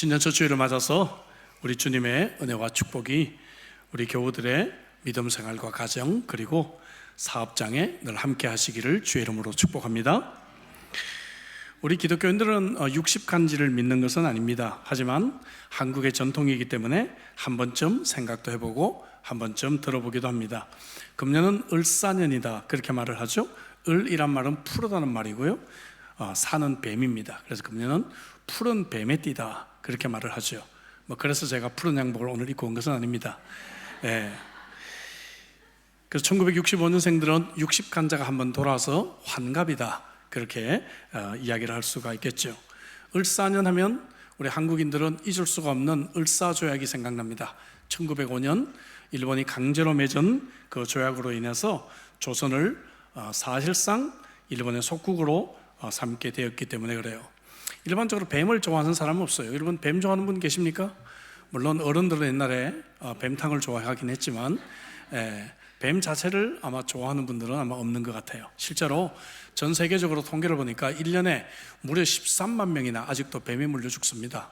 신년 첫 주일을 맞아서 우리 주님의 은혜와 축복이 우리 교우들의 믿음 생활과 가정 그리고 사업장에 늘 함께 하시기를 주의 이름으로 축복합니다. 우리 기독교인들은 60간지를 믿는 것은 아닙니다. 하지만 한국의 전통이기 때문에 한 번쯤 생각도 해보고 한 번쯤 들어보기도 합니다. 금년은 을사년이다 그렇게 말을 하죠. 을이란 말은 푸르다는 말이고요, 사는 뱀입니다. 그래서 금년은 푸른 뱀의 띠다 그렇게 말을 하죠. 그래서 제가 푸른 양복을 오늘 입고 온 것은 아닙니다. 그래서 1965년생들은 60간자가 한번 돌아서 환갑이다 그렇게 이야기를 할 수가 있겠죠. 을사년 하면 우리 한국인들은 잊을 수가 없는 을사조약이 생각납니다. 1905년 일본이 강제로 맺은 그 조약으로 인해서 조선을 사실상 일본의 속국으로 삼게 되었기 때문에 그래요. 일반적으로 뱀을 좋아하는 사람은 없어요. 여러분 뱀 좋아하는 분 계십니까? 물론 어른들은 옛날에 뱀탕을 좋아하긴 했지만 뱀 자체를 아마 좋아하는 분들은 아마 없는 것 같아요. 실제로 전 세계적으로 통계를 보니까 1년에 무려 13만 명이나 아직도 뱀에 물려 죽습니다.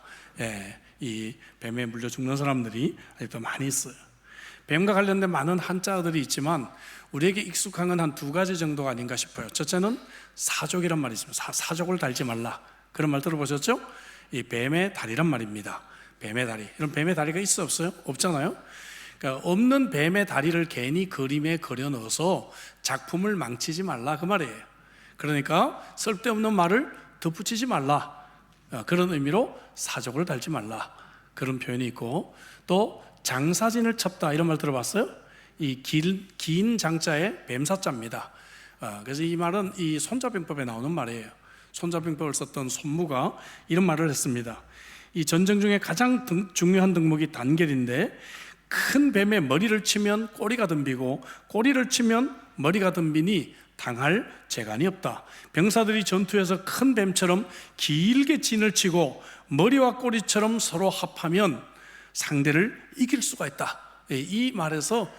이 뱀에 물려 죽는 사람들이 아직도 많이 있어요. 뱀과 관련된 많은 한자어들이 있지만 우리에게 익숙한 건 한 두 가지 정도가 아닌가 싶어요. 첫째는 사족이란 말이 있습니다. 사족을 달지 말라 그런 말 들어보셨죠? 이 뱀의 다리란 말입니다. 뱀의 다리. 이런 뱀의 다리가 있어 없어요? 없잖아요. 그러니까 없는 뱀의 다리를 괜히 그림에 그려 넣어서 작품을 망치지 말라 그 말이에요. 그러니까 쓸데없는 말을 덧붙이지 말라 그런 의미로 사족을 달지 말라 그런 표현이 있고, 또 장사진을 쳤다 이런 말 들어봤어요? 이 긴 장자에 뱀사자입니다. 그래서 이 말은 이 손자병법에 나오는 말이에요. 손자병법을 썼던 손무가 이런 말을 했습니다. 이 전쟁 중에 가장 중요한 덕목이 단결인데 큰 뱀의 머리를 치면 꼬리가 덤비고 꼬리를 치면 머리가 덤비니 당할 재간이 없다. 병사들이 전투에서 큰 뱀처럼 길게 진을 치고 머리와 꼬리처럼 서로 합하면 상대를 이길 수가 있다. 이 말에서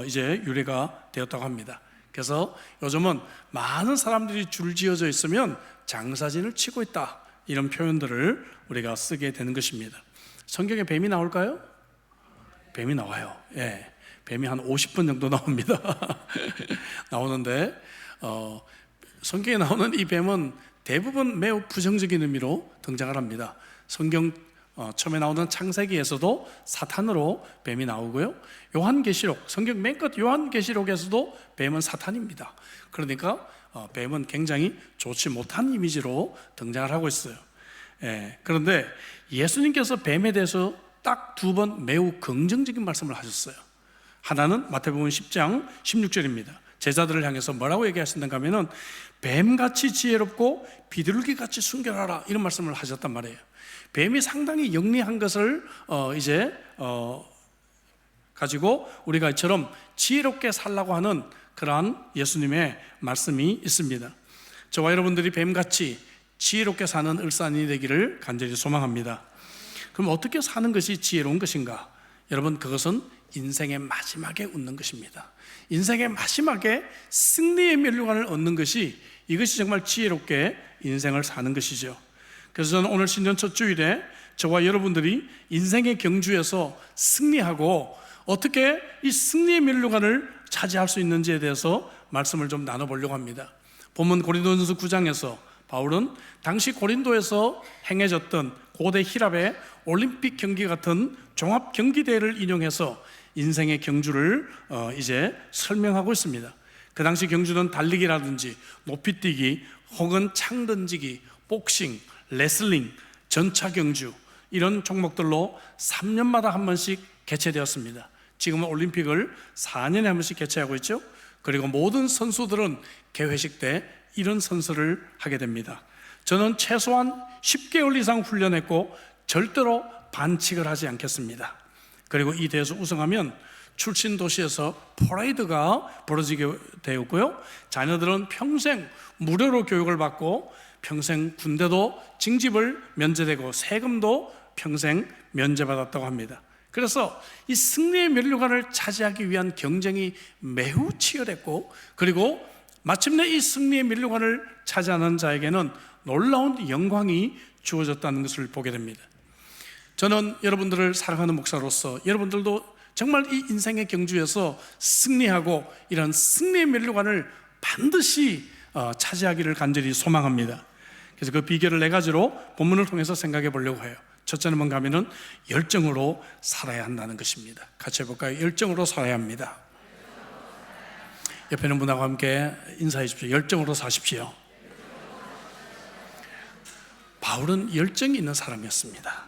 이제 유래가 되었다고 합니다. 그래서 요즘은 많은 사람들이 줄지어져 있으면 장사진을 치고 있다 이런 표현들을 우리가 쓰게 되는 것입니다. 성경에 뱀이 나올까요? 뱀이 나와요. 뱀이 한 50분 정도 나옵니다. 나오는데 성경에 나오는 이 뱀은 대부분 매우 부정적인 의미로 등장을 합니다. 성경 처음에 나오는 창세기에서도 사탄으로 뱀이 나오고요, 요한계시록, 성경 맨 끝 요한계시록에서도 뱀은 사탄입니다. 그러니까 뱀은 굉장히 좋지 못한 이미지로 등장을 하고 있어요. 그런데 예수님께서 뱀에 대해서 딱 두 번 매우 긍정적인 말씀을 하셨어요. 하나는 마태복음 10장 16절입니다. 제자들을 향해서 뭐라고 얘기하셨는가 하면은 뱀같이 지혜롭고 비둘기같이 순결하라 이런 말씀을 하셨단 말이에요. 뱀이 상당히 영리한 것을 가지고 우리가 이처럼 지혜롭게 살라고 하는 그러한 예수님의 말씀이 있습니다. 저와 여러분들이 뱀같이 지혜롭게 사는 을사년이 되기를 간절히 소망합니다. 그럼 어떻게 사는 것이 지혜로운 것인가? 여러분, 그것은 인생의 마지막에 웃는 것입니다. 인생의 마지막에 승리의 면류관을 얻는 것이, 이것이 정말 지혜롭게 인생을 사는 것이죠. 그래서 저는 오늘 신년 첫 주일에 저와 여러분들이 인생의 경주에서 승리하고 어떻게 이 승리의 면류관을 차지할 수 있는지에 대해서 말씀을 좀 나눠보려고 합니다. 본문 고린도전서 9장에서 바울은 당시 고린도에서 행해졌던 고대 히랍의 올림픽 경기 같은 종합 경기대회를 인용해서 인생의 경주를 이제 설명하고 있습니다. 그 당시 경주는 달리기라든지 높이뛰기 혹은 창 던지기, 복싱, 레슬링, 전차 경주 이런 종목들로 3년마다 한 번씩 개최되었습니다. 지금은 올림픽을 4년에 한 번씩 개최하고 있죠. 그리고 모든 선수들은 개회식 때 이런 선서를 하게 됩니다. 저는 최소한 10개월 이상 훈련했고 절대로 반칙을 하지 않겠습니다. 그리고 이 대회에서 우승하면 출신 도시에서 퍼레이드가 벌어지게 되었고요, 자녀들은 평생 무료로 교육을 받고 평생 군대도 징집을 면제되고 세금도 평생 면제받았다고 합니다. 그래서 이 승리의 면류관을 차지하기 위한 경쟁이 매우 치열했고, 그리고 마침내 이 승리의 면류관을 차지하는 자에게는 놀라운 영광이 주어졌다는 것을 보게 됩니다. 저는 여러분들을 사랑하는 목사로서 여러분들도 정말 이 인생의 경주에서 승리하고 이런 승리의 면류관을 반드시 차지하기를 간절히 소망합니다. 그래서 그 비결을 네 가지로 본문을 통해서 생각해 보려고 해요. 첫째는 뭔가 하면은 열정으로 살아야 한다는 것입니다. 같이 해볼까요? 열정으로 살아야 합니다. 옆에 있는 분하고 함께 인사해 주십시오. 열정으로 사십시오. 바울은 열정이 있는 사람이었습니다.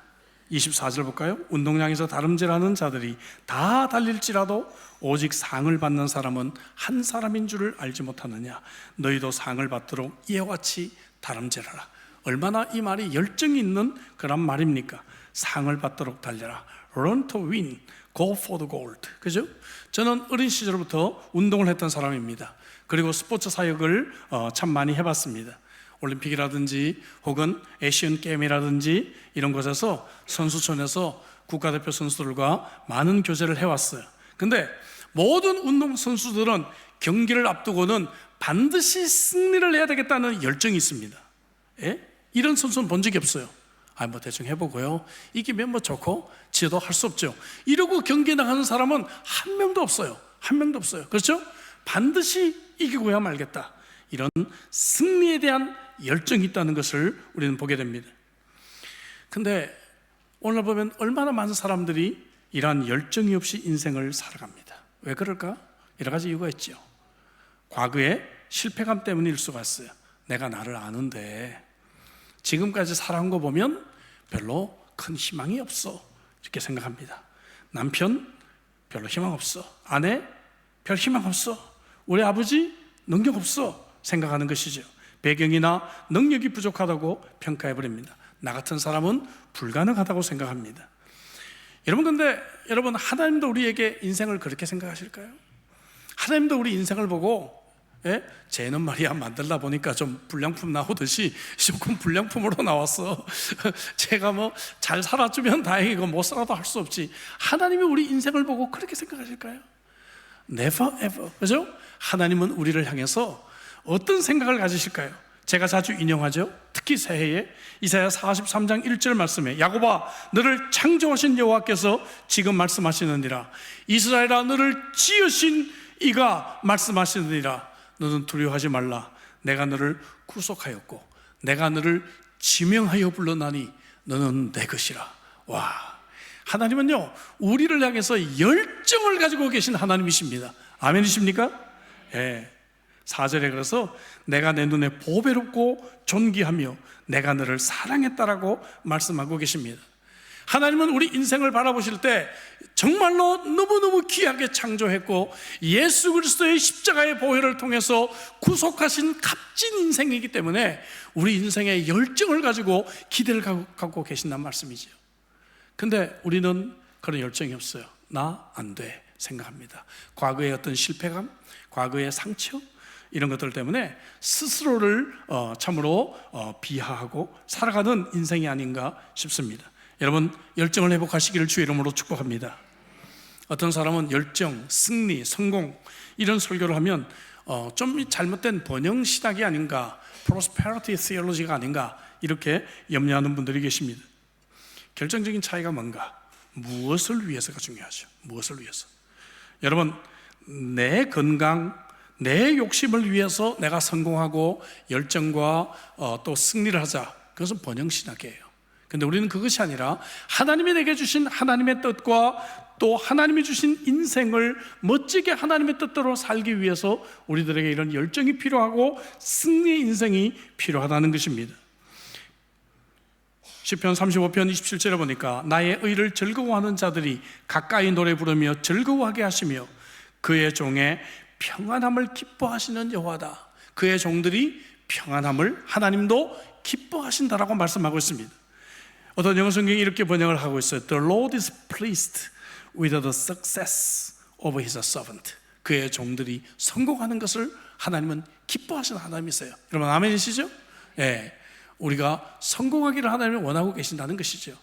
24절 볼까요? 운동장에서 다름질하는 자들이 다 달릴지라도 오직 상을 받는 사람은 한 사람인 줄을 알지 못하느냐. 너희도 상을 받도록 이와 같이 다름질하라. 얼마나 이 말이 열정이 있는 그런 말입니까? 상을 받도록 달려라. Run to win, go for the gold. 그죠? 저는 어린 시절부터 운동을 했던 사람입니다. 그리고 스포츠 사역을 참 많이 해봤습니다. 올림픽이라든지 혹은 애시안 게임이라든지 이런 곳에서 선수촌에서 국가대표 선수들과 많은 교제를 해왔어요. 근데 모든 운동 선수들은 경기를 앞두고는 반드시 승리를 해야 되겠다는 열정이 있습니다. 예? 이런 선수는 본 적이 없어요. 뭐 대충 해보고요, 이기면 뭐 좋고 지어도 할 수 없죠. 이러고 경기에 나가는 사람은 한 명도 없어요. 한 명도 없어요. 그렇죠? 반드시 이기고야 말겠다, 이런 승리에 대한 열정이 있다는 것을 우리는 보게 됩니다. 근데 오늘 보면 얼마나 많은 사람들이 이러한 열정이 없이 인생을 살아갑니다. 왜 그럴까? 여러 가지 이유가 있죠. 과거의 실패감 때문일 수가 있어요. 내가 나를 아는데 지금까지 살아온 거 보면 별로 큰 희망이 없어, 이렇게 생각합니다. 남편 별로 희망 없어, 아내 별 희망 없어, 우리 아버지 능력 없어 생각하는 것이죠. 배경이나 능력이 부족하다고 평가해버립니다. 나 같은 사람은 불가능하다고 생각합니다. 여러분, 근데 여러분, 하나님도 우리에게 인생을 그렇게 생각하실까요? 하나님도 우리 인생을 보고, 쟤는 말이야 만들다 보니까 좀 불량품 나오듯이 조금 불량품으로 나왔어. 제가 뭐 잘 살아주면 다행이고 못 살아도 할 수 없지. 하나님이 우리 인생을 보고 그렇게 생각하실까요? Never ever. 그죠? 하나님은 우리를 향해서 어떤 생각을 가지실까요? 제가 자주 인용하죠. 특히 새해에 이사야 43장 1절 말씀에, 야곱아 너를 창조하신 여호와께서 지금 말씀하시느니라. 이스라엘아 너를 지으신 이가 말씀하시느니라. 너는 두려워하지 말라. 내가 너를 구속하였고 내가 너를 지명하여 불러나니 너는 내 것이라. 와, 하나님은요 우리를 향해서 열정을 가지고 계신 하나님이십니다. 아멘이십니까? 예. 4절에 그래서 내가 내 눈에 보배롭고 존귀하며 내가 너를 사랑했다라고 말씀하고 계십니다. 하나님은 우리 인생을 바라보실 때 정말로 너무너무 귀하게 창조했고 예수 그리스도의 십자가의 보혈을 통해서 구속하신 값진 인생이기 때문에 우리 인생의 열정을 가지고 기대를 갖고 계신다는 말씀이죠. 근데 우리는 그런 열정이 없어요. 나 안 돼 생각합니다. 과거의 어떤 실패감, 과거의 상처, 이런 것들 때문에 스스로를 참으로 비하하고 살아가는 인생이 아닌가 싶습니다. 여러분, 열정을 회복하시기를 주의 이름으로 축복합니다. 어떤 사람은 열정, 승리, 성공 이런 설교를 하면 좀 잘못된 번영 신학이 아닌가, prosperity theology가 아닌가 이렇게 염려하는 분들이 계십니다. 결정적인 차이가 뭔가? 무엇을 위해서가 중요하죠. 무엇을 위해서? 여러분, 내 건강, 내 욕심을 위해서 내가 성공하고 열정과 또 승리를 하자, 그것은 번영신학이에요. 근데 우리는 그것이 아니라 하나님이 내게 주신 하나님의 뜻과 또 하나님이 주신 인생을 멋지게 하나님의 뜻대로 살기 위해서 우리들에게 이런 열정이 필요하고 승리의 인생이 필요하다는 것입니다. 시편 35편 27절에 보니까 나의 의를 즐거워하는 자들이 가까이 노래 부르며 즐거워하게 하시며 그의 종의 평안함을 기뻐하시는 여호와다. 그의 종들이 평안함을 하나님도 기뻐하신다라고 말씀하고 있습니다. 어떤 영어 성경이 이렇게 번역을 하고 있어요. The Lord is pleased with the success of His servant. 그의 종들이 성공하는 것을 하나님은 기뻐하시는 하나님이세요. 여러분 아멘이시죠? 예, 우리가 성공하기를 하나님이 원하고 계신다는 것이죠.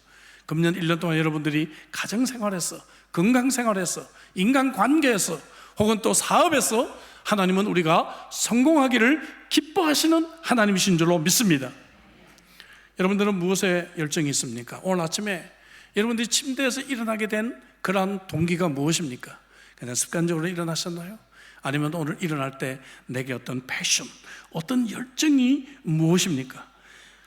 금년 1년 동안 여러분들이 가정생활에서, 건강생활에서, 인간관계에서 혹은 또 사업에서 하나님은 우리가 성공하기를 기뻐하시는 하나님이신 줄로 믿습니다. 여러분들은 무엇에 열정이 있습니까? 오늘 아침에 여러분들이 침대에서 일어나게 된 그러한 동기가 무엇입니까? 그냥 습관적으로 일어나셨나요? 아니면 오늘 일어날 때 내게 어떤 패션, 어떤 열정이 무엇입니까?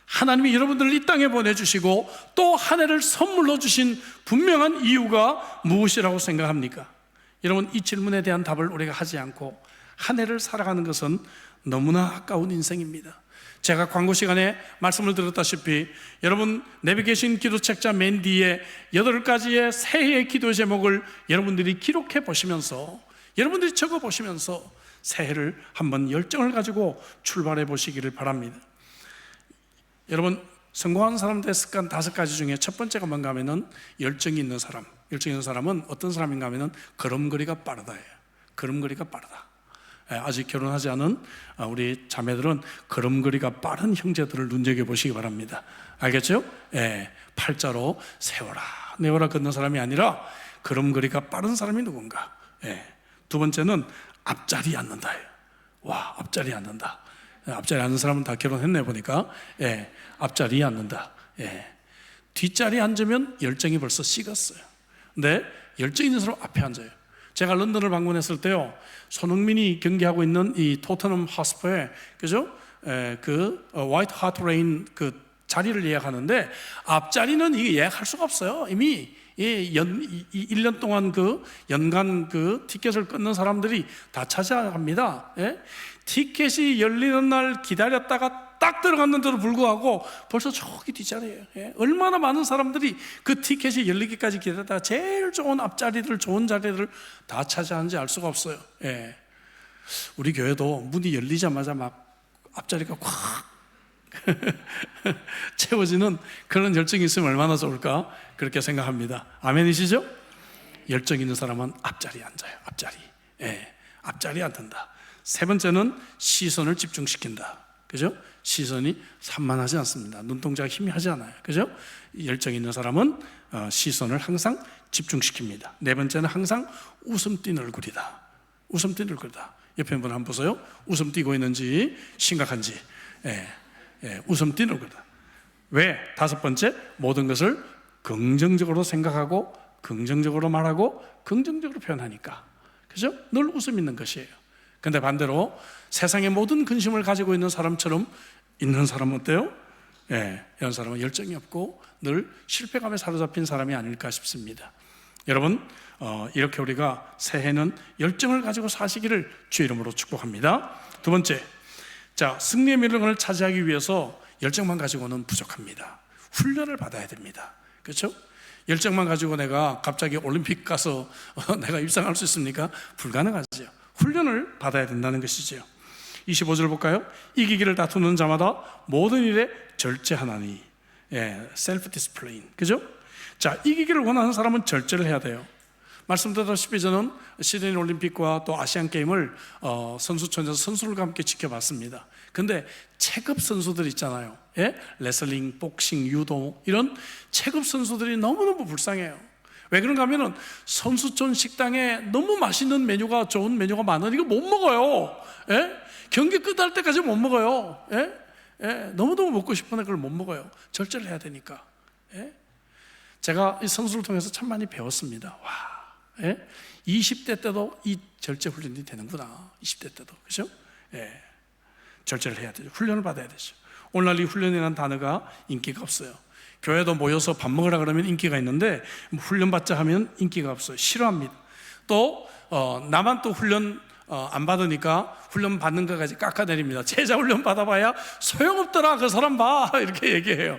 하나님이 여러분들을 이 땅에 보내주시고 또 한 해를 선물로 주신 분명한 이유가 무엇이라고 생각합니까? 여러분, 이 질문에 대한 답을 우리가 하지 않고 한 해를 살아가는 것은 너무나 아까운 인생입니다. 제가 광고 시간에 말씀을 드렸다시피 여러분 내비게이션 기도책자 맨 뒤에 8가지의 새해의 기도 제목을 여러분들이 기록해 보시면서, 여러분들이 적어 보시면서 새해를 한번 열정을 가지고 출발해 보시기를 바랍니다. 여러분, 성공하는 사람들의 습관 5가지 중에 첫 번째가 뭔가 하면은 열정이 있는 사람. 열정이 있는 사람은 어떤 사람인가 하면은 걸음걸이가 빠르다예요. 걸음걸이가 빠르다. 아직 결혼하지 않은 우리 자매들은 걸음걸이가 빠른 형제들을 눈여겨보시기 바랍니다. 알겠죠? 팔자로 세워라 내워라 걷는 사람이 아니라 걸음걸이가 빠른 사람이 누군가. 두 번째는 앞자리 앉는다예요. 와, 앞자리 앉는다. 앞자리 앉는 사람은 다 결혼했네 보니까. 앞자리에 앉는다. 뒷자리에 앉으면 열정이 벌써 식었어요. 근데 열정 있는 사람 앞에 앉아요. 제가 런던을 방문했을 때요, 손흥민이 경기하고 있는 이 토트넘 하스퍼에, 그죠? 그 화이트 하트 레인 그 자리를 예약하는데 앞자리는 이게 예약할 수가 없어요. 이미 1년 동안 그 연간 그 티켓을 끊는 사람들이 다 차지합니다. 티켓이 열리는 날 기다렸다가 딱 들어갔는데도 불구하고 벌써 저기 뒷자리예요. 얼마나 많은 사람들이 그 티켓이 열리기까지 기다렸다가 제일 좋은 앞자리들, 좋은 자리들을 다 차지하는지 알 수가 없어요. 우리 교회도 문이 열리자마자 막 앞자리가 콱 채워지는 그런 열정이 있으면 얼마나 좋을까, 그렇게 생각합니다. 아멘이시죠? 열정 있는 사람은 앞자리에 앉아요. 앞자리. 앞자리에 앉는다. 세 번째는 시선을 집중시킨다. 그죠? 시선이 산만하지 않습니다. 눈동자가 희미하지 않아요. 그죠? 열정 있는 사람은 시선을 항상 집중시킵니다. 네 번째는 항상 웃음 띤 얼굴이다. 웃음 띤 얼굴이다. 옆에 분 한번 보세요. 웃음 띄고 있는지 심각한지. 웃음 띤 얼굴이다. 왜? 다섯 번째, 모든 것을 긍정적으로 생각하고 긍정적으로 말하고 긍정적으로 표현하니까. 그죠? 늘 웃음 있는 것이에요. 근데 반대로 세상의 모든 근심을 가지고 있는 사람처럼 있는 사람은 어때요? 이런 사람은 열정이 없고 늘 실패감에 사로잡힌 사람이 아닐까 싶습니다. 여러분, 이렇게 우리가 새해는 열정을 가지고 사시기를 주의 이름으로 축복합니다. 두 번째, 자, 승리의 미련을 차지하기 위해서 열정만 가지고는 부족합니다. 훈련을 받아야 됩니다. 그렇죠? 열정만 가지고 내가 갑자기 올림픽 가서 내가 입상할 수 있습니까? 불가능하죠. 훈련을 받아야 된다는 것이죠. 25절 볼까요? 이기기를 다투는 자마다 모든 일에 절제하나니. 셀프 디스플레인. 그죠? 자, 이기기를 원하는 사람은 절제를 해야 돼요. 말씀드렸다시피 저는 시드니 올림픽과 또 아시안 게임을 선수촌에서 선수들과 함께 지켜봤습니다. 근데 체급 선수들 있잖아요. 레슬링, 복싱, 유도, 이런 체급 선수들이 너무너무 불쌍해요. 왜 그런가 하면은 선수촌 식당에 너무 맛있는 메뉴가, 좋은 메뉴가 많으니 이거 못 먹어요. 경기 끝날 때까지 못 먹어요. 너무너무 먹고 싶은데 그걸 못 먹어요. 절제를 해야 되니까. 제가 이 선수를 통해서 참 많이 배웠습니다. 와, 20대 때도 이 절제 훈련이 되는구나. 20대 때도. 그죠? 절제를 해야 되죠. 훈련을 받아야 되죠. 오늘날 이 훈련이라는 단어가 인기가 없어요. 교회도 모여서 밥 먹으라 그러면 인기가 있는데 훈련 받자 하면 인기가 없어요. 싫어합니다. 또 나만 또 훈련 안 받으니까 훈련 받는 것까지 깎아내립니다. 제자 훈련 받아봐야 소용없더라, 그 사람 봐, 이렇게 얘기해요.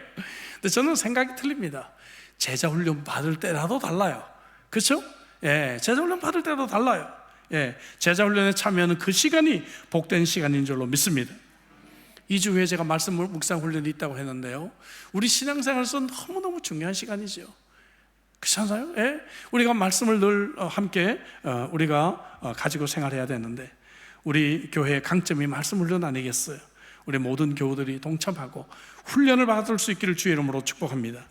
근데 저는 생각이 틀립니다. 제자 훈련 받을 때라도 달라요. 그렇죠? 제자 훈련 받을 때도 달라요. 제자 훈련에 참여하는 그 시간이 복된 시간인 줄로 믿습니다. 2주 후에 제가 말씀 묵상 훈련이 있다고 했는데요, 우리 신앙생활에서 너무너무 중요한 시간이죠. 그렇지 않아요? 우리가 말씀을 늘 함께 우리가 가지고 생활해야 되는데, 우리 교회의 강점이 말씀 훈련 아니겠어요? 우리 모든 교우들이 동참하고 훈련을 받을 수 있기를 주의 이름으로 축복합니다.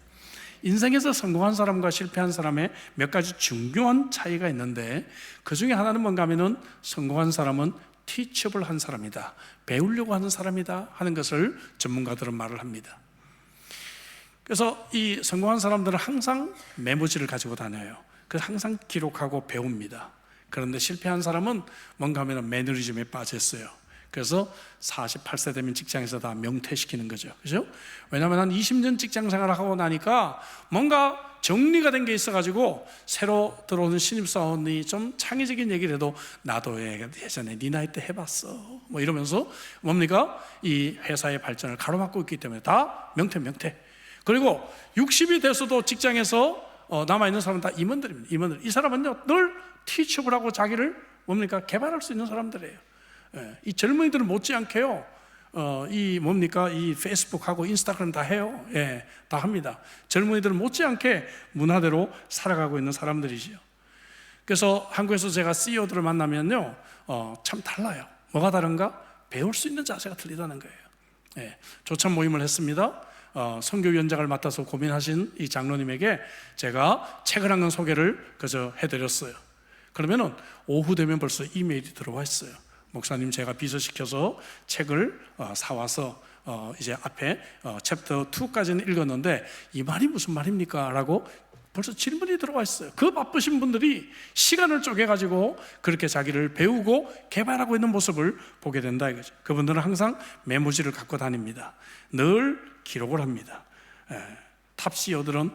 인생에서 성공한 사람과 실패한 사람의 몇 가지 중요한 차이가 있는데, 그 중에 하나는 뭔가 하면은 성공한 사람은 티처블한 사람이다, 배우려고 하는 사람이다 하는 것을 전문가들은 말을 합니다. 그래서 이 성공한 사람들은 항상 메모지를 가지고 다녀요. 그래서 항상 기록하고 배웁니다. 그런데 실패한 사람은 뭔가 하면 매너리즘에 빠졌어요. 그래서 48세 되면 직장에서 다 명퇴시키는 거죠. 그죠? 왜냐하면 한 20년 직장 생활을 하고 나니까 뭔가 정리가 된 게 있어가지고 새로 들어오는 신입사원이 좀 창의적인 얘기를 해도 나도 예전에 네 나이 때 해봤어 뭐 이러면서 뭡니까? 이 회사의 발전을 가로막고 있기 때문에 다 명퇴. 그리고 60이 돼서도 직장에서 남아있는 사람은 다 임원들입니다. 임원들. 이 사람은요 늘 티치업을 하고 자기를 뭡니까? 개발할 수 있는 사람들이에요. 이 젊은이들은 못지않게요 이 페이스북하고 인스타그램 다 해요. 다 합니다. 젊은이들은 못지않게 문화대로 살아가고 있는 사람들이지요. 그래서 한국에서 제가 CEO들을 만나면요 참 달라요. 뭐가 다른가? 배울 수 있는 자세가 틀리다는 거예요. 조찬 모임을 했습니다. 선교위원장을 맡아서 고민하신 이 장로님에게 제가 책을 한 권 소개를 그저 해드렸어요. 그러면은 오후 되면 벌써 이메일이 들어와 있어요. 목사님, 제가 비서시켜서 책을 사와서 이제 앞에 챕터 2까지는 읽었는데 이 말이 무슨 말입니까? 라고 벌써 질문이 들어와 있어요. 그 바쁘신 분들이 시간을 쪼개가지고 그렇게 자기를 배우고 개발하고 있는 모습을 보게 된다 이거죠. 그분들은 항상 메모지를 갖고 다닙니다. 늘 기록을 합니다. 탑 CEO들은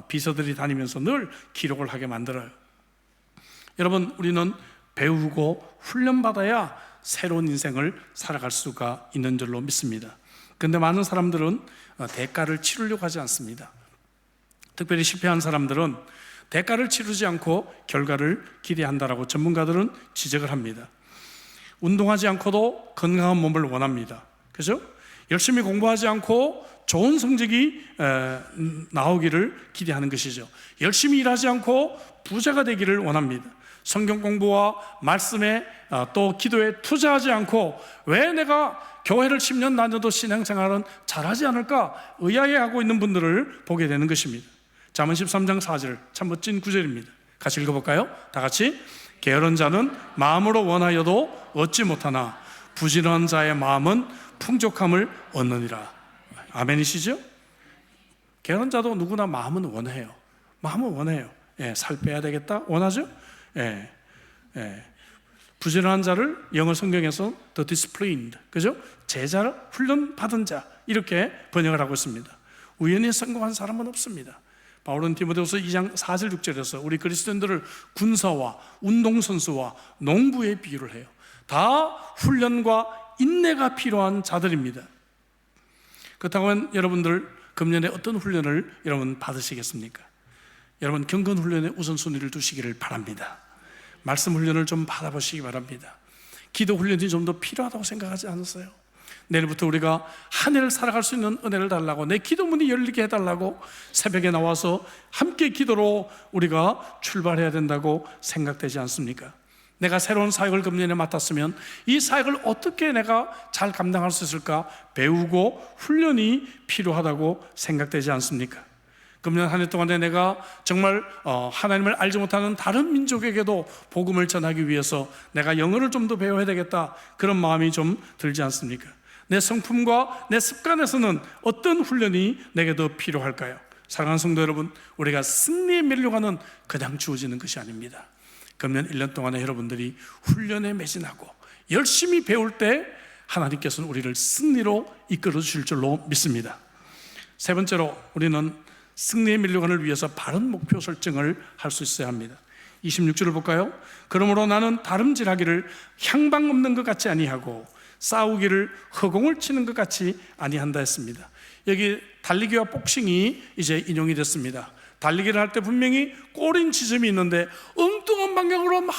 비서들이 다니면서 늘 기록을 하게 만들어요. 여러분, 우리는 배우고 훈련받아야 새로운 인생을 살아갈 수가 있는 줄로 믿습니다. 그런데 많은 사람들은 대가를 치르려고 하지 않습니다. 특별히 실패한 사람들은 대가를 치르지 않고 결과를 기대한다라고 전문가들은 지적을 합니다. 운동하지 않고도 건강한 몸을 원합니다. 그죠? 열심히 공부하지 않고 좋은 성적이 나오기를 기대하는 것이죠. 열심히 일하지 않고 부자가 되기를 원합니다. 성경 공부와 말씀에 또 기도에 투자하지 않고 왜 내가 교회를 10년 다녀도 신앙생활은 잘하지 않을까 의아해하고 있는 분들을 보게 되는 것입니다. 잠언 13장 4절 참 멋진 구절입니다. 같이 읽어볼까요? 다 같이. 게으른 자는 마음으로 원하여도 얻지 못하나 부지런한 자의 마음은 풍족함을 얻느니라. 아멘이시죠? 게으른 자도 누구나 마음은 원해요. 마음은 원해요. 살 빼야 되겠다 원하죠? 부지런한 자를 영어 성경에서 the disciplined, 그죠? 제자를 훈련 받은 자 이렇게 번역을 하고 있습니다. 우연히 성공한 사람은 없습니다. 바울은 디모데후서 2장 4절 6절에서 우리 그리스도인들을 군사와 운동선수와 농부에 비유를 해요. 다 훈련과 인내가 필요한 자들입니다. 그렇다고 하면 여러분들 금년에 어떤 훈련을 여러분 받으시겠습니까? 여러분 경건 훈련에 우선순위를 두시기를 바랍니다. 말씀 훈련을 좀 받아보시기 바랍니다. 기도 훈련이 좀 더 필요하다고 생각하지 않으세요? 내일부터 우리가 한 해를 살아갈 수 있는 은혜를 달라고, 내 기도문이 열리게 해달라고 새벽에 나와서 함께 기도로 우리가 출발해야 된다고 생각되지 않습니까? 내가 새로운 사역을 금년에 맡았으면 이 사역을 어떻게 내가 잘 감당할 수 있을까 배우고 훈련이 필요하다고 생각되지 않습니까? 금년 한 해 동안에 내가 정말 하나님을 알지 못하는 다른 민족에게도 복음을 전하기 위해서 내가 영어를 좀 더 배워야 되겠다, 그런 마음이 좀 들지 않습니까? 내 성품과 내 습관에서는 어떤 훈련이 내게 더 필요할까요? 사랑하는 성도 여러분, 우리가 승리에 밀려가는 그냥 주어지는 것이 아닙니다. 금년 1년 동안에 여러분들이 훈련에 매진하고 열심히 배울 때 하나님께서는 우리를 승리로 이끌어 주실 줄로 믿습니다. 세 번째로, 우리는 승리의 밀려간을 위해서 바른 목표 설정을 할 수 있어야 합니다. 26절을 볼까요? 그러므로 나는 다름질하기를 향방 없는 것 같이 아니하고 싸우기를 허공을 치는 것 같이 아니한다 했습니다. 여기 달리기와 복싱이 이제 인용이 됐습니다. 달리기를 할 때 분명히 꼬린 지점이 있는데 엉뚱한 방향으로 막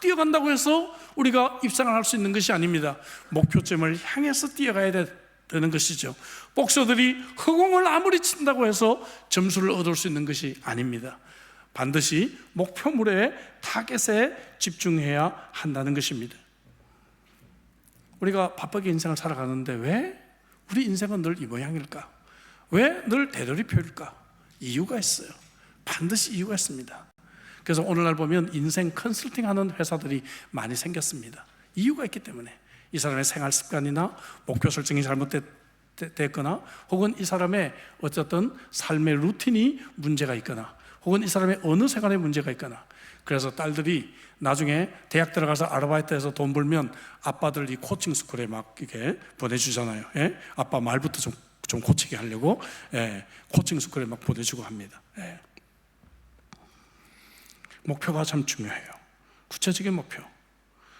뛰어간다고 해서 우리가 입상을 할 수 있는 것이 아닙니다. 목표점을 향해서 뛰어가야 되는 것이죠. 복서들이 허공을 아무리 친다고 해서 점수를 얻을 수 있는 것이 아닙니다. 반드시 목표물에 타겟에 집중해야 한다는 것입니다. 우리가 바쁘게 인생을 살아가는데 왜 우리 인생은 늘 이 모양일까? 왜 늘 되돌이표일까? 이유가 있어요. 반드시 이유가 있습니다. 그래서 오늘날 보면 인생 컨설팅하는 회사들이 많이 생겼습니다. 이유가 있기 때문에. 이 사람의 생활 습관이나 목표 설정이 잘못되기 됐거나 혹은 이 사람의 어쨌든 삶의 루틴이 문제가 있거나 혹은 이 사람의 어느 생활에 문제가 있거나, 그래서 딸들이 나중에 대학 들어가서 아르바이트해서 돈 벌면 아빠들 이 코칭 스쿨에 막 이렇게 보내주잖아요. 예? 아빠 말부터 좀 고치게 하려고 코칭 스쿨에 막 보내주고 합니다. 목표가 참 중요해요. 구체적인 목표.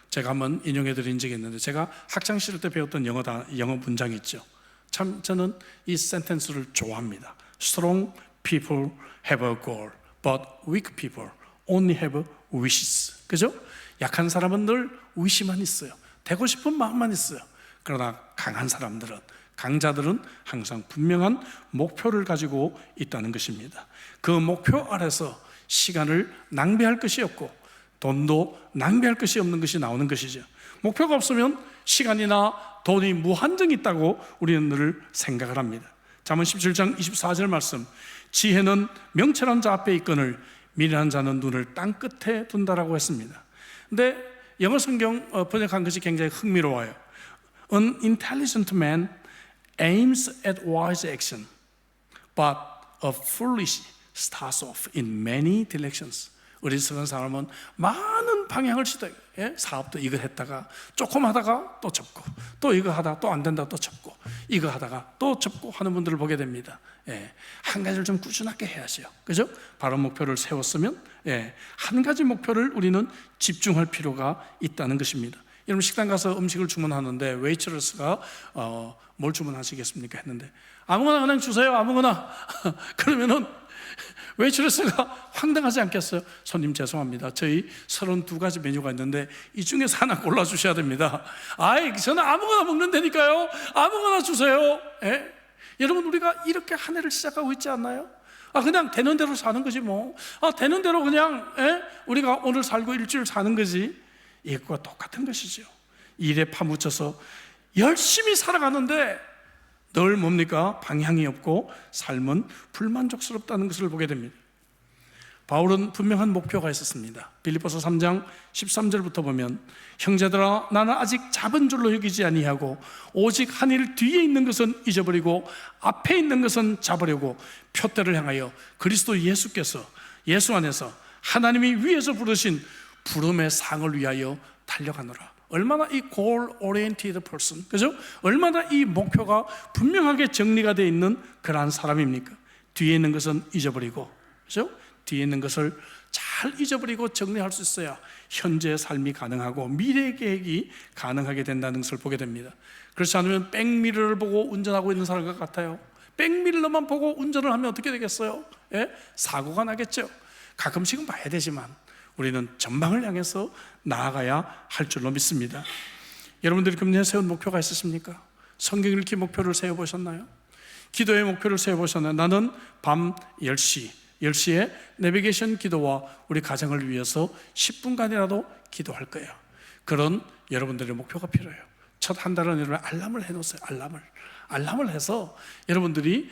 제가 한번 인용해 드린 적이 있는데, 제가 학창시절 때 배웠던 영어 문장이 있죠. 참 저는 이 센텐스를 좋아합니다. Strong people have a goal, but weak people only have wishes. 그죠? 약한 사람은 늘 위시만 있어요. 되고 싶은 마음만 있어요. 그러나 강한 사람들은, 강자들은 항상 분명한 목표를 가지고 있다는 것입니다. 그 목표 아래서 시간을 낭비할 것이 없고 돈도 낭비할 것이 없는 것이 나오는 것이죠. 목표가 없으면 시간이나 돈이 무한정이 있다고 우리는 늘 생각을 합니다. 잠언 17장 24절 말씀, 지혜는 명철한 자 앞에 있거늘 미련한 자는 눈을 땅 끝에 둔다라고 했습니다. 근데 영어 성경 번역한 것이 굉장히 흥미로워요. An intelligent man aims at wise action, but a foolish starts off in many directions. 어리석은 사람은 많은 방향을 시도해요. 사업도 이거 했다가 조금 하다가 또 접고, 또 이거 하다가 또 안 된다 또 접고, 이거 하다가 또 접고 하는 분들을 보게 됩니다. 한 가지를 좀 꾸준하게 해야죠. 그죠? 바른 목표를 세웠으면 한 가지 목표를 우리는 집중할 필요가 있다는 것입니다. 여러분, 식당 가서 음식을 주문하는데 웨이트레스가 뭘 주문하시겠습니까? 했는데 아무거나 그냥 주세요. 아무거나. 그러면은 웨이트레스가 황당하지 않겠어요? 손님 죄송합니다, 저희 32가지 메뉴가 있는데 이 중에서 하나 골라주셔야 됩니다. 아이, 저는 아무거나 먹는다니까요. 아무거나 주세요. 여러분, 우리가 이렇게 한 해를 시작하고 있지 않나요? 그냥 되는 대로 사는 거지 뭐. 되는 대로 그냥 우리가 오늘 살고 일주일 사는 거지. 이것과 똑같은 것이죠. 일에 파묻혀서 열심히 살아가는데 늘 뭡니까? 방향이 없고 삶은 불만족스럽다는 것을 보게 됩니다. 바울은 분명한 목표가 있었습니다. 빌립보서 3장 13절부터 보면, 형제들아, 나는 아직 잡은 줄로 여기지 아니하고 오직 한 일 뒤에 있는 것은 잊어버리고 앞에 있는 것은 잡으려고 표대를 향하여 그리스도 예수께서 예수 안에서 하나님이 위에서 부르신 부름의 상을 위하여 달려가노라. 얼마나 이 goal oriented person, 그죠? 얼마나 이 목표가 분명하게 정리가 되어 있는 그러한 사람입니까? 뒤에 있는 것은 잊어버리고, 그죠? 뒤에 있는 것을 잘 잊어버리고 정리할 수 있어야 현재의 삶이 가능하고 미래 계획이 가능하게 된다는 것을 보게 됩니다. 그렇지 않으면 백미러를 보고 운전하고 있는 사람과 같아요. 백미러만 보고 운전을 하면 어떻게 되겠어요? 사고가 나겠죠. 가끔씩은 봐야 되지만 우리는 전방을 향해서 나아가야 할 줄로 믿습니다. 여러분들이 금년에 세운 목표가 있으십니까? 성경 읽기 목표를 세워보셨나요? 기도의 목표를 세워보셨나요? 나는 밤 10시에 내비게이션 기도와 우리 가정을 위해서 10분간이라도 기도할 거예요. 그런 여러분들의 목표가 필요해요. 첫 한 달은 여러분 알람을 해놓으세요. 알람을 해서 여러분들이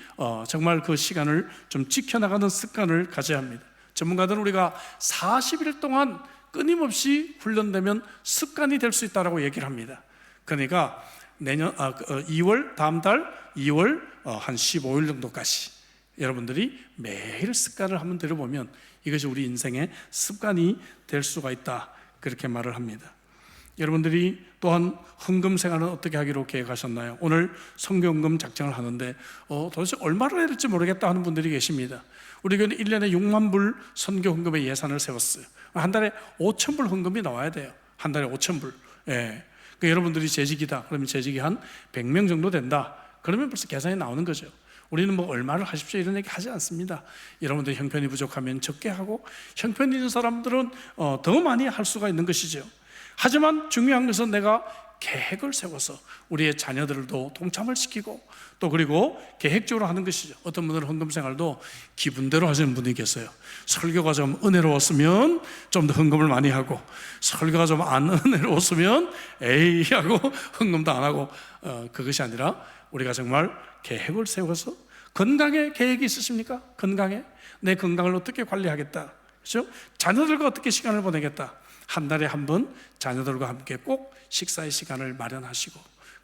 정말 그 시간을 좀 지켜나가는 습관을 가져야 합니다. 전문가들은 우리가 40일 동안 끊임없이 훈련되면 습관이 될 수 있다고 얘기를 합니다. 그러니까 내년 2월 다음 달 2월 한 15일 정도까지 여러분들이 매일 습관을 한번 들여보면 이것이 우리 인생의 습관이 될 수가 있다, 그렇게 말을 합니다. 여러분들이 또한 헌금 생활은 어떻게 하기로 계획하셨나요? 오늘 선교헌금 작정을 하는데 도대체 얼마를 해야 될지 모르겠다 하는 분들이 계십니다. 우리 교회는 1년에 6만 불 선교헌금의 예산을 세웠어요. 한 달에 5천 불 헌금이 나와야 돼요. 한 달에 5천 불. 그러니까 여러분들이 재직이다 그러면 재직이 한 100명 정도 된다 그러면 벌써 계산이 나오는 거죠. 우리는 뭐 얼마를 하십시오 이런 얘기 하지 않습니다. 여러분들 형편이 부족하면 적게 하고, 형편이 있는 사람들은 더 많이 할 수가 있는 것이죠. 하지만 중요한 것은 내가 계획을 세워서 우리의 자녀들도 동참을 시키고 또 그리고 계획적으로 하는 것이죠. 어떤 분들은 헌금 생활도 기분대로 하시는 분이 계세요. 설교가 좀 은혜로웠으면 좀 더 헌금을 많이 하고, 설교가 좀 안 은혜로웠으면 에이 하고 헌금도 안 하고, 그것이 아니라 우리가 정말 계획을 세워서, 건강에 계획이 있으십니까? 건강에 내 건강을 어떻게 관리하겠다, 그렇죠? 자녀들과 어떻게 시간을 보내겠다. 한 달에 한 번 자녀들과 함께 꼭 식사의 시간을 마련하시고,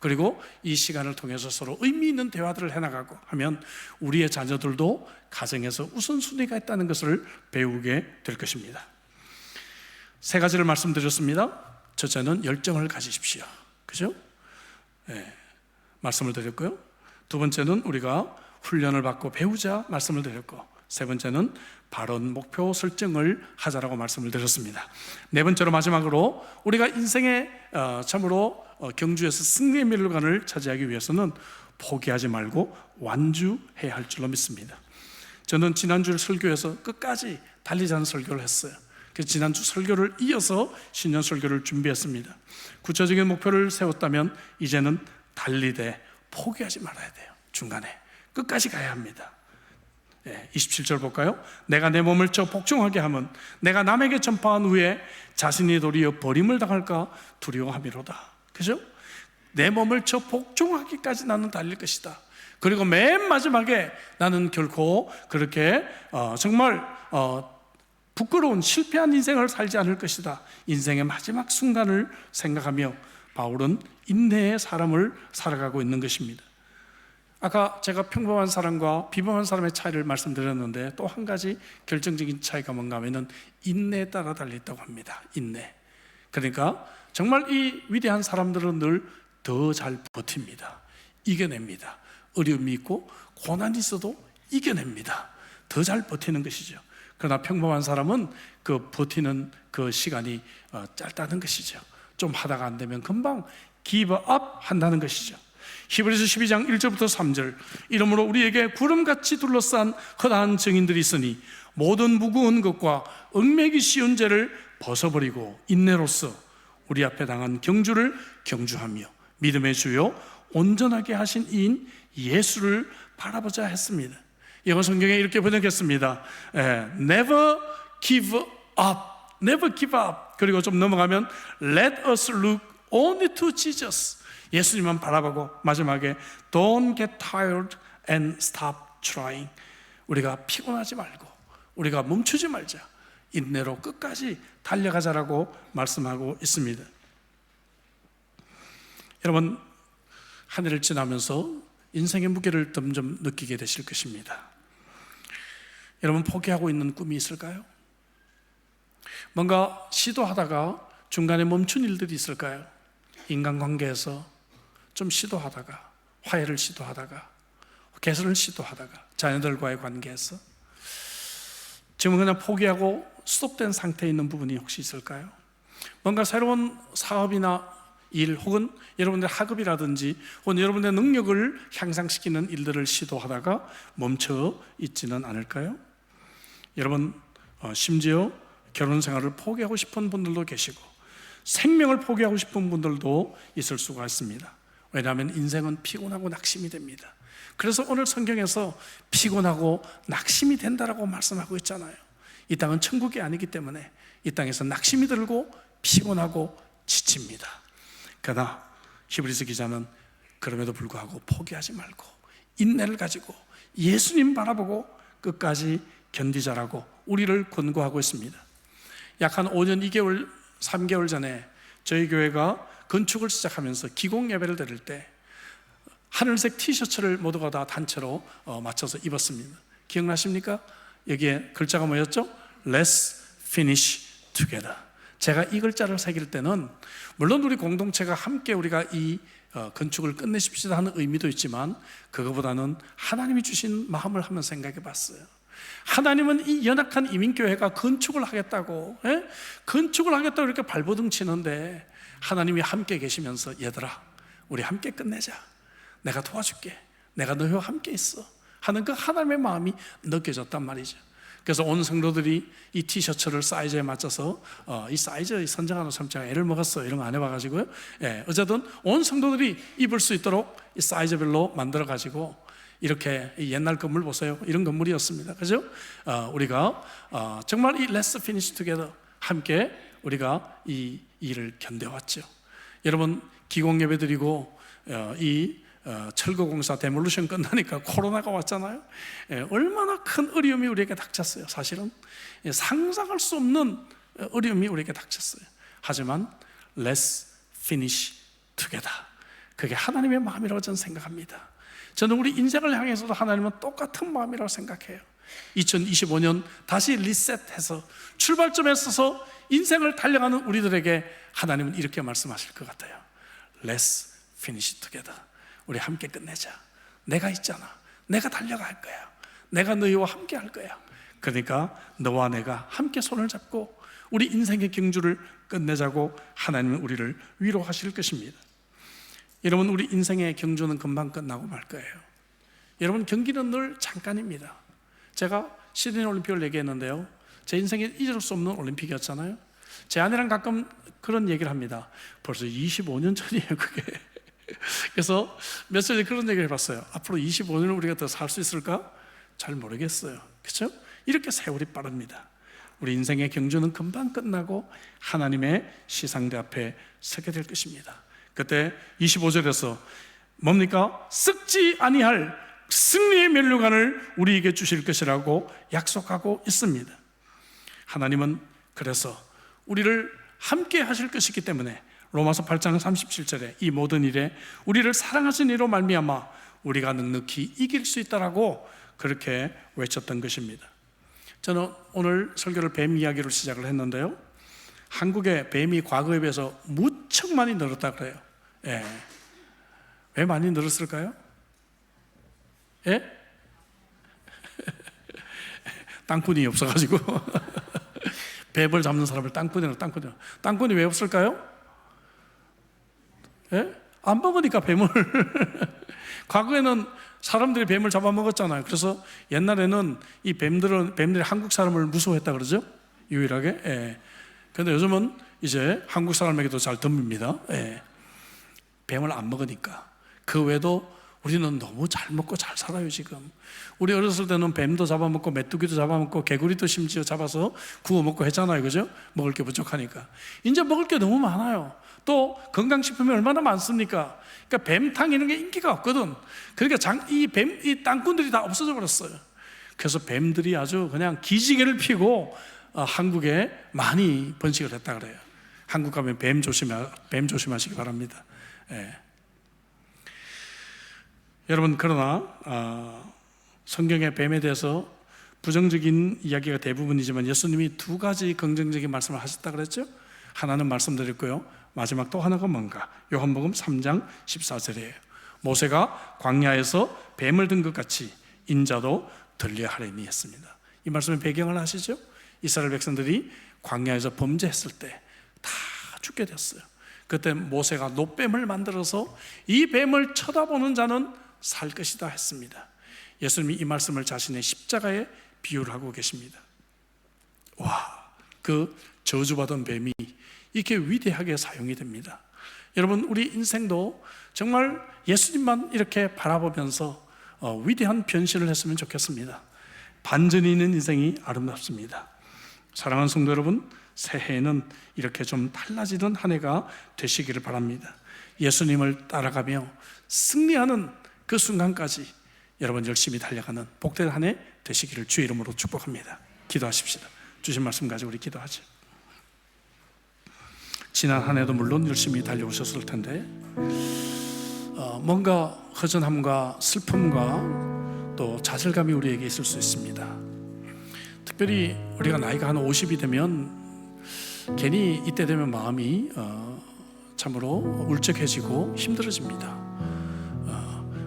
그리고 이 시간을 통해서 서로 의미 있는 대화들을 해나가고 하면 우리의 자녀들도 가정에서 우선순위가 있다는 것을 배우게 될 것입니다. 세 가지를 말씀드렸습니다. 첫째는 열정을 가지십시오. 그죠? 네, 말씀을 드렸고요. 두 번째는 우리가 훈련을 받고 배우자 말씀을 드렸고, 세 번째는 바른 목표 설정을 하자라고 말씀을 드렸습니다. 네 번째로 마지막으로 우리가 인생의 참으로 경주에서 승리의 멸관을 차지하기 위해서는 포기하지 말고 완주해야 할 줄로 믿습니다. 저는 지난주 설교에서 끝까지 달리자는 설교를 했어요. 그래서 지난주 설교를 이어서 신년 설교를 준비했습니다. 구체적인 목표를 세웠다면 이제는 달리되 포기하지 말아야 돼요. 중간에 끝까지 가야 합니다. 27절 볼까요? 내가 내 몸을 쳐 복종하게 하면 내가 남에게 전파한 후에 자신이 도리어 버림을 당할까 두려워함이로다. 그죠? 내 몸을 쳐 복종하기까지 나는 달릴 것이다. 그리고 맨 마지막에 나는 결코 그렇게 정말 부끄러운 실패한 인생을 살지 않을 것이다. 인생의 마지막 순간을 생각하며 바울은 인내의 사람을 살아가고 있는 것입니다. 아까 제가 평범한 사람과 비범한 사람의 차이를 말씀드렸는데 또 한 가지 결정적인 차이가 뭔가 하면은 인내에 따라 달려있다고 합니다. 인내. 그러니까 정말 이 위대한 사람들은 늘 더 잘 버팁니다. 이겨냅니다. 어려움이 있고 고난이 있어도 이겨냅니다. 더 잘 버티는 것이죠. 그러나 평범한 사람은 그 버티는 그 시간이 짧다는 것이죠. 좀 하다가 안 되면 금방 give up 한다는 것이죠. 히브리서 12장 1절부터 3절 이러므로 우리에게 구름같이 둘러싼 허다한 증인들이 있으니 모든 무거운 것과 얽매기 쉬운 죄를 벗어버리고 인내로써 우리 앞에 당한 경주를 경주하며 믿음의 주요 온전하게 하신 이인 예수를 바라보자 했습니다. 영어 성경에 이렇게 번역했습니다. Never give up, never give up. 그리고 좀 넘어가면 Let us look only to Jesus. 예수님만 바라보고 마지막에 Don't get tired and stop trying. 우리가 피곤하지 말고 우리가 멈추지 말자. 인내로 끝까지 달려가자라고 말씀하고 있습니다. 여러분, 한 해를 지나면서 인생의 무게를 점점 느끼게 되실 것입니다. 여러분, 포기하고 있는 꿈이 있을까요? 뭔가 시도하다가 중간에 멈춘 일들이 있을까요? 인간관계에서 좀 시도하다가, 화해를 시도하다가, 개선을 시도하다가, 자녀들과의 관계에서 지금 그냥 포기하고 스톱된 상태에 있는 부분이 혹시 있을까요? 뭔가 새로운 사업이나 일 혹은 여러분들의 학업이라든지 혹은 여러분의 능력을 향상시키는 일들을 시도하다가 멈춰 있지는 않을까요? 여러분, 심지어 결혼 생활을 포기하고 싶은 분들도 계시고 생명을 포기하고 싶은 분들도 있을 수가 있습니다. 왜냐하면 인생은 피곤하고 낙심이 됩니다. 그래서 오늘 성경에서 피곤하고 낙심이 된다라고 말씀하고 있잖아요. 이 땅은 천국이 아니기 때문에 이 땅에서 낙심이 들고 피곤하고 지칩니다. 그러나 히브리서 기자는 그럼에도 불구하고 포기하지 말고 인내를 가지고 예수님 바라보고 끝까지 견디자라고 우리를 권고하고 있습니다. 약 한 5년 2개월 3개월 전에 저희 교회가 건축을 시작하면서 기공 예배를 드릴 때 하늘색 티셔츠를 모두가 다 단체로 맞춰서 입었습니다. 기억나십니까? 여기에 글자가 뭐였죠? Let's finish together. 제가 이 글자를 새길 때는 물론 우리 공동체가 함께 우리가 이 건축을 끝내십시다 하는 의미도 있지만 그거보다는 하나님이 주신 마음을 한번 생각해 봤어요. 하나님은 이 연약한 이민교회가 건축을 하겠다고 건축을 하겠다고 이렇게 발버둥 치는데 하나님이 함께 계시면서 얘들아 우리 함께 끝내자. 내가 도와줄게. 내가 너희와 함께 있어 하는 그 하나님의 마음이 느껴졌단 말이죠. 그래서 온 성도들이 이 티셔츠를 사이즈에 맞춰서 이 사이즈 선정하는 참 제가 애를 먹었어요. 이런 거 안 해봐가지고요. 어쨌든 온 성도들이 입을 수 있도록 이 사이즈별로 만들어가지고 이렇게 옛날 건물 보세요. 이런 건물이었습니다. 그죠? 우리가 정말 이 Let's Finish Together 함께 우리가 이 일을 견뎌왔죠. 여러분 기공 예배 드리고 이 철거공사 데몰루션 끝나니까 코로나가 왔잖아요. 얼마나 큰 어려움이 우리에게 닥쳤어요. 사실은 상상할 수 없는 어려움이 우리에게 닥쳤어요. 하지만 Let's finish together. 그게 하나님의 마음이라고 저는 생각합니다. 저는 우리 인생을 향해서도 하나님은 똑같은 마음이라고 생각해요. 2025년 다시 리셋해서 출발점에 서서 인생을 달려가는 우리들에게 하나님은 이렇게 말씀하실 것 같아요. Let's finish together. 우리 함께 끝내자. 내가 있잖아. 내가 달려갈 거야. 내가 너희와 함께 할 거야. 그러니까 너와 내가 함께 손을 잡고 우리 인생의 경주를 끝내자고 하나님은 우리를 위로하실 것입니다. 여러분, 우리 인생의 경주는 금방 끝나고 말 거예요. 여러분, 경기는 늘 잠깐입니다. 제가 시드니 올림픽을 얘기했는데요, 제 인생에 잊을 수 없는 올림픽이었잖아요. 제 아내랑 가끔 그런 얘기를 합니다. 벌써 25년 전이에요, 그게. 그래서 며칠 전에 그런 얘기를 해봤어요. 앞으로 25년을 우리가 더 살 수 있을까? 잘 모르겠어요. 그렇죠? 이렇게 세월이 빠릅니다. 우리 인생의 경주는 금방 끝나고 하나님의 시상대 앞에 서게 될 것입니다. 그때 25절에서 뭡니까? 썩지 아니할 승리의 면류관을 우리에게 주실 것이라고 약속하고 있습니다. 하나님은 그래서 우리를 함께 하실 것이기 때문에 로마서 8장 37절에 이 모든 일에 우리를 사랑하신 이로 말미암아 우리가 넉넉히 이길 수 있다라고 그렇게 외쳤던 것입니다. 저는 오늘 설교를 뱀 이야기로 시작을 했는데요, 한국의 뱀이 과거에 비해서 무척 많이 늘었다 그래요. 예. 왜 많이 늘었을까요? 예? 땅꾼이 없어가지고 뱀을 잡는 사람을 땅꾼이 왜 없을까요? 예? 안 먹으니까 뱀을 과거에는 사람들이 뱀을 잡아먹었잖아요. 그래서 옛날에는 이 뱀들이 한국 사람을 무서워했다 그러죠? 유일하게. 예. 그런데 요즘은 이제 한국 사람에게도 잘 덤빕니다. 예. 뱀을 안 먹으니까. 그 외에도 우리는 너무 잘 먹고 잘 살아요, 지금. 우리 어렸을 때는 뱀도 잡아먹고 메뚜기도 잡아먹고 개구리도 심지어 잡아서 구워 먹고 했잖아요, 그죠? 먹을 게 부족하니까. 이제 먹을 게 너무 많아요. 또 건강식품이 얼마나 많습니까? 그러니까 뱀탕 이런 게 인기가 없거든. 그러니까 이 땅꾼들이 다 없어져 버렸어요. 그래서 뱀들이 아주 그냥 기지개를 피고 한국에 많이 번식을 했다 그래요. 한국 가면 뱀 조심하시기 바랍니다. 예. 여러분, 그러나 성경의 뱀에 대해서 부정적인 이야기가 대부분이지만 예수님이 두 가지 긍정적인 말씀을 하셨다 그랬죠? 하나는 말씀드렸고요, 마지막 또 하나가 뭔가? 요한복음 3장 14절이에요. 모세가 광야에서 뱀을 든 것 같이 인자도 들려하리니 했습니다. 이 말씀의 배경을 아시죠? 이스라엘 백성들이 광야에서 범죄했을 때 다 죽게 됐어요. 그때 모세가 놋뱀을 만들어서 이 뱀을 쳐다보는 자는 살 것이다 했습니다. 예수님이 이 말씀을 자신의 십자가에 비유를 하고 계십니다. 와, 그 저주받은 뱀이 이렇게 위대하게 사용이 됩니다. 여러분, 우리 인생도 정말 예수님만 이렇게 바라보면서 위대한 변신을 했으면 좋겠습니다. 반전이 있는 인생이 아름답습니다. 사랑하는 성도 여러분, 새해에는 이렇게 좀 달라지는 한 해가 되시기를 바랍니다. 예수님을 따라가며 승리하는 그 순간까지 여러분 열심히 달려가는 복된 한 해 되시기를 주의 이름으로 축복합니다. 기도하십시다. 주신 말씀 가지고 우리 기도하죠. 지난 한 해도 물론 열심히 달려오셨을 텐데 뭔가 허전함과 슬픔과 또 좌절감이 우리에게 있을 수 있습니다. 특별히 우리가 나이가 한 50이 되면 괜히 이때 되면 마음이 참으로 울적해지고 힘들어집니다.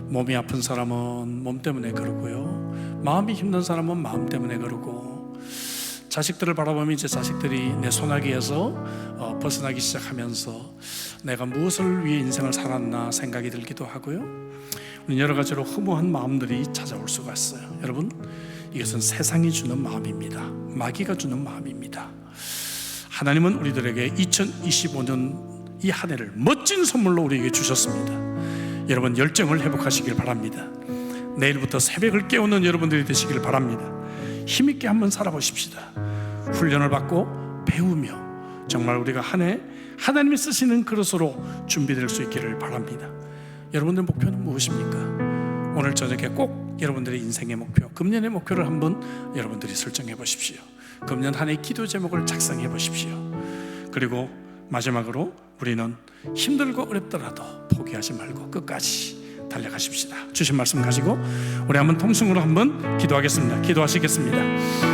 몸이 아픈 사람은 몸 때문에 그러고요, 마음이 힘든 사람은 마음 때문에 그러고, 자식들을 바라보면 이제 자식들이 내 손아귀에서 벗어나기 시작하면서 내가 무엇을 위해 인생을 살았나 생각이 들기도 하고요, 여러 가지로 허무한 마음들이 찾아올 수가 있어요. 여러분, 이것은 세상이 주는 마음입니다. 마귀가 주는 마음입니다. 하나님은 우리들에게 2025년 이 한 해를 멋진 선물로 우리에게 주셨습니다. 여러분, 열정을 회복하시길 바랍니다. 내일부터 새벽을 깨우는 여러분들이 되시길 바랍니다. 힘있게 한번 살아보십시다. 훈련을 받고 배우며 정말 우리가 한 해 하나님이 쓰시는 그릇으로 준비될 수 있기를 바랍니다. 여러분들 목표는 무엇입니까? 오늘 저녁에 꼭 여러분들의 인생의 목표, 금년의 목표를 한번 여러분들이 설정해 보십시오. 금년 한 해 기도 제목을 작성해 보십시오. 그리고 마지막으로 우리는 힘들고 어렵더라도 포기하지 말고 끝까지 달려가십시다. 주신 말씀 가지고 우리 한번 통성으로 한번 기도하겠습니다. 기도하시겠습니다.